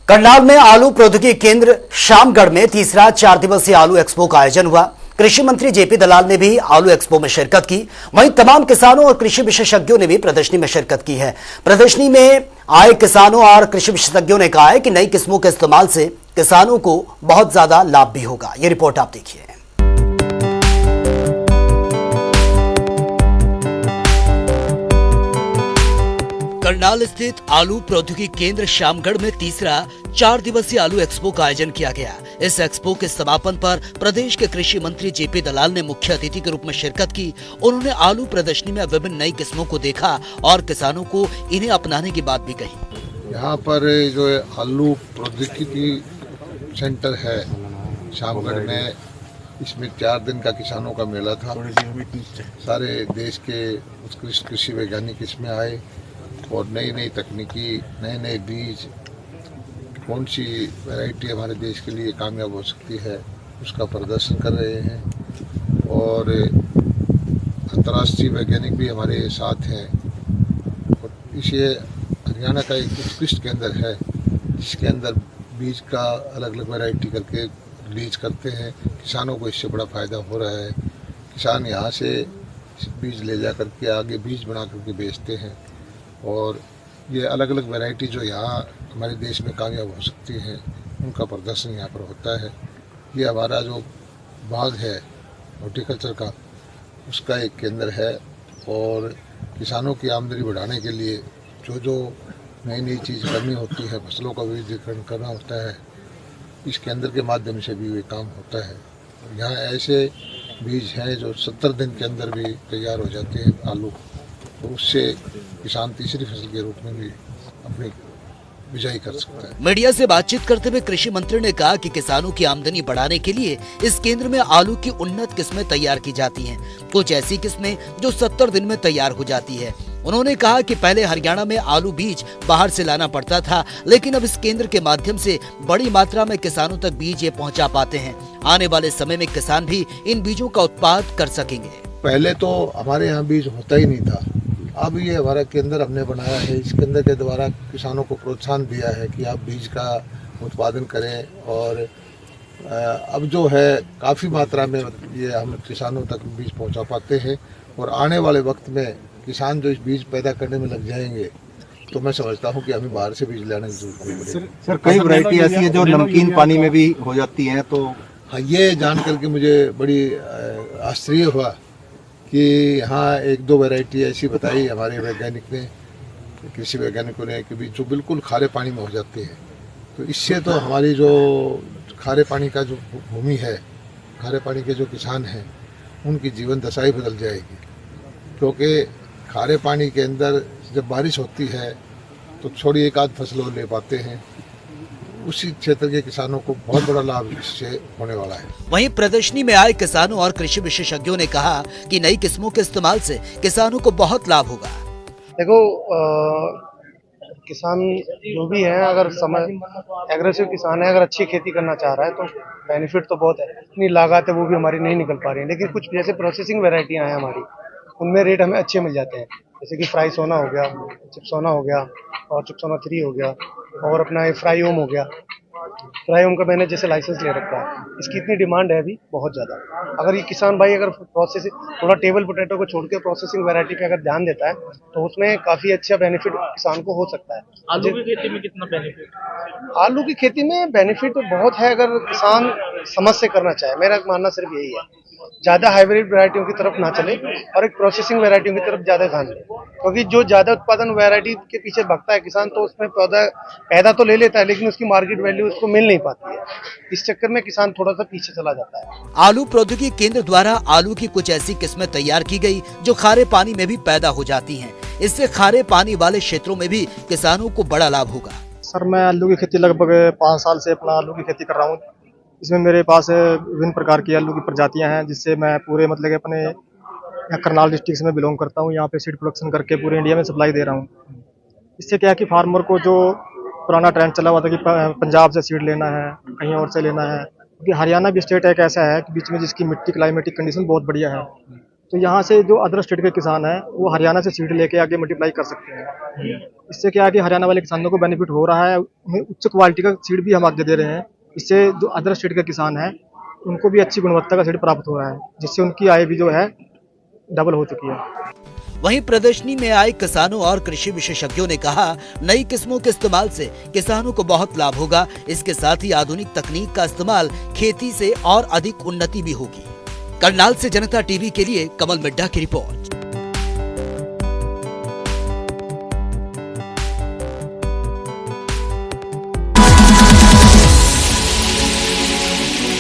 करनाल में आलू प्रौद्योगिकी केंद्र शामगढ़ में तीसरा 4 दिवसीय आलू एक्सपो का आयोजन हुआ। कृषि मंत्री जेपी दलाल ने भी आलू एक्सपो में शिरकत की। वहीं तमाम किसानों और कृषि विशेषज्ञों ने भी प्रदर्शनी में शिरकत की है। प्रदर्शनी में आए किसानों और कृषि विशेषज्ञों ने कहा है कि नई किस्मों के इस्तेमाल से किसानों को बहुत ज्यादा लाभ भी होगा। ये रिपोर्ट आप देखिए। करनाल स्थित आलू प्रौद्योगिकी केंद्र शामगढ़ में तीसरा 4 दिवसीय आलू एक्सपो का आयोजन किया गया। इस एक्सपो के समापन पर प्रदेश के कृषि मंत्री जेपी दलाल ने मुख्य अतिथि के रूप में शिरकत की। उन्होंने आलू प्रदर्शनी में विभिन्न नई किस्मों को देखा और किसानों को इन्हें अपनाने की बात भी कही। यहाँ पर जो आलू प्रौद्योगिकी सेंटर है शामगढ़ में, इसमें 4 दिन का किसानों का मेला था। सारे देश के उत्कृष्ट कृषि वैज्ञानिक इसमें आए और नई नई तकनीकी, नए नए बीज, कौन सी वैरायटी हमारे देश के लिए कामयाब हो सकती है उसका प्रदर्शन कर रहे हैं। और अंतर्राष्ट्रीय वैज्ञानिक भी हमारे साथ हैं। और इसे हरियाणा का एक उत्कृष्ट केंद्र है जिसके अंदर बीज का अलग अलग वैरायटी करके रिलीज करते हैं। किसानों को इससे बड़ा फ़ायदा हो रहा है। किसान यहाँ से बीज ले जा करके आगे बीज बना करके बेचते हैं और ये अलग अलग वैरायटी जो यहाँ हमारे देश में कामयाब हो सकती हैं उनका प्रदर्शन यहाँ पर होता है। ये हमारा जो बाग है हॉर्टिकल्चर का, उसका एक केंद्र है और किसानों की आमदनी बढ़ाने के लिए जो जो नई नई चीज़ करनी होती है, फसलों का विविधीकरण करना होता है, इस केंद्र के माध्यम से भी ये काम होता है। यहाँ ऐसे बीज हैं जो 70 दिन के अंदर भी तैयार हो जाते हैं आलू, तो उससे किसान तीसरी फसल के रूप में भी अपनी बिजाई कर सकता है। मीडिया से बातचीत करते हुए कृषि मंत्री ने कहा कि किसानों की आमदनी बढ़ाने के लिए इस केंद्र में आलू की उन्नत किस्में तैयार की जाती हैं। कुछ ऐसी किस्में जो 70 दिन में तैयार हो जाती है। उन्होंने कहा कि पहले हरियाणा में आलू बीज बाहर से लाना पड़ता था, लेकिन अब इस केंद्र के माध्यम से बड़ी मात्रा में किसानों तक बीज ये पहुँचा पाते हैं। आने वाले समय में किसान भी इन बीजों का उत्पादन कर सकेंगे। पहले तो हमारे यहाँ बीज होता ही नहीं था। अब ये हमारा केंद्र हमने बनाया है। इस केंद्र के द्वारा किसानों को प्रोत्साहन दिया है कि आप बीज का उत्पादन करें और अब जो है काफ़ी मात्रा में ये हम किसानों तक बीज पहुंचा पाते हैं। और आने वाले वक्त में किसान जो इस बीज पैदा करने में लग जाएंगे तो मैं समझता हूं कि हमें बाहर से बीज लाने की जरूरत नहीं पड़ेगी। सर कई वैरायटी ऐसी है जो नमकीन पानी में भी हो जाती हैं, तो हाँ, ये जान करके मुझे बड़ी आश्चर्य हुआ कि हाँ, 1-2 वैरायटी ऐसी बताई हमारे वैज्ञानिक ने, कृषि वैज्ञानिकों ने, कि भी जो बिल्कुल खारे पानी में हो जाती है। तो इससे तो हमारी जो खारे पानी का जो भूमि है, खारे पानी के जो किसान हैं, उनकी जीवन दशा ही बदल जाएगी। क्योंकि खारे पानी के अंदर जब बारिश होती है तो थोड़ी एक आध फसल ले पाते हैं। उसी क्षेत्र के किसानों को बहुत बड़ा लाभ इससे होने वाला है। वहीं प्रदर्शनी में आए किसानों और कृषि विशेषज्ञों ने कहा कि नई किस्मों के इस्तेमाल से किसानों को बहुत लाभ होगा। देखो, किसान जो भी है, अगर एग्रेसिव किसान है, अगर अच्छी खेती करना चाह रहा है तो बेनिफिट तो बहुत है। इतनी लागत है वो भी हमारी नहीं निकल पा रही है। लेकिन कुछ जैसे प्रोसेसिंग वेराइटियाँ हैं हमारी, उनमें रेट हमें अच्छे मिल जाते हैं। जैसे कि फ्राई सोना हो गया, चिप्सोना हो गया और चिप्सोना 3 हो गया और अपना ये फ्राई होम हो गया। फ्राई होम का मैंने जैसे लाइसेंस ले रखा है। इसकी इतनी डिमांड है अभी बहुत ज़्यादा। अगर ये किसान भाई अगर प्रोसेसिंग थोड़ा टेबल पोटैटो को छोड़ के प्रोसेसिंग वैरायटी पे अगर ध्यान देता है तो उसमें काफ़ी अच्छा बेनिफिट किसान को हो सकता है। आलू की खेती में कितना बेनिफिट? आलू की खेती में बेनिफिट तो बहुत है अगर किसान समझ से करना चाहे। मेरा मानना सिर्फ यही है, ज़्यादा हाइब्रिड वैरायटियों की तरफ ना चले और एक प्रोसेसिंग वैरायटियों की तरफ ज़्यादा ध्यान दें। क्योंकि जो ज़्यादा उत्पादन वैरायटी के पीछे भगता है किसान, तो उसमें पैदा तो ले लेता है लेकिन उसकी मार्केट वैल्यू उसको मिल नहीं पाती है। इस चक्कर में किसान थोड़ा सा पीछे चला जाता है। आलू प्रौद्योगिकी केंद्र द्वारा आलू की कुछ ऐसी किस्में तैयार की गई जो खारे पानी में भी पैदा हो जाती हैं। इससे खारे पानी वाले क्षेत्रों में भी किसानों को बड़ा लाभ होगा। सर मैं आलू की खेती लगभग 5 साल से अपना आलू की खेती कर रहा हूँ। इसमें मेरे पास विभिन्न प्रकार की आलू की प्रजातियां हैं, जिससे मैं पूरे मतलब कि अपने यहाँ करनाल डिस्ट्रिक्ट से मैं बिलोंग करता हूँ। यहाँ पे सीड प्रोडक्शन करके पूरे इंडिया में सप्लाई दे रहा हूँ। इससे क्या है कि फार्मर को जो पुराना ट्रेंड चला हुआ था कि पंजाब से सीड लेना है, कहीं और से लेना है, क्योंकि हरियाणा भी स्टेट एक ऐसा है कि बीच में जिसकी मिट्टी क्लाइमेटिक कंडीशन बहुत बढ़िया है, तो यहाँ से जो अदर स्टेट के किसान हैं वो हरियाणा से सीड लेके आगे मल्टीप्लाई कर सकते हैं। इससे क्या है कि हरियाणा वाले किसानों को बेनिफिट हो रहा है, उन्हें उच्च क्वालिटी का सीड भी हम आगे दे रहे हैं। इससे जो अदर स्टेट के किसान हैं उनको भी अच्छी गुणवत्ता का सीड प्राप्त हो रहा है, जिससे उनकी आय भी जो है डबल हो चुकी है। वहीं प्रदर्शनी में आए किसानों और कृषि विशेषज्ञों ने कहा, नई किस्मों के इस्तेमाल से किसानों को बहुत लाभ होगा। इसके साथ ही आधुनिक तकनीक का इस्तेमाल खेती से और अधिक उन्नति भी होगी। करनाल से जनता टीवी के लिए कमल मिड्ढा की रिपोर्ट।